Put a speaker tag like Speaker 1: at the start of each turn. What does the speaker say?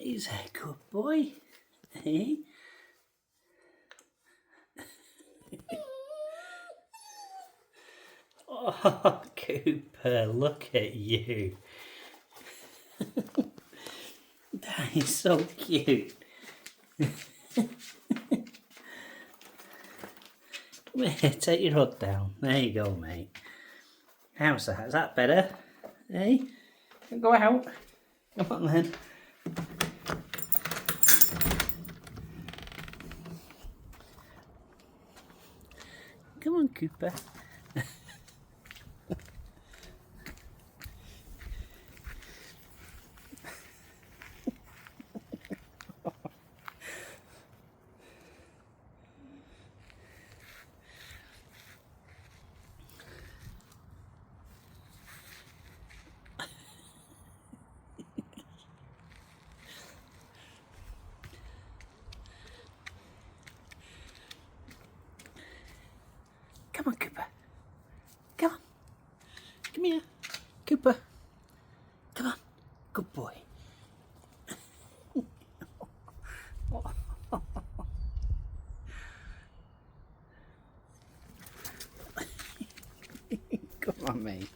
Speaker 1: He's a good boy. Eh? Oh, Cooper, look at you. That is so cute. Come here, take your hood down. There you go, mate. How's that? Is that better? Eh? Go out. Come on then. Come on, Cooper. Come on, Cooper. Come on. Come here. Cooper. Come on. Good boy. Come on, mate.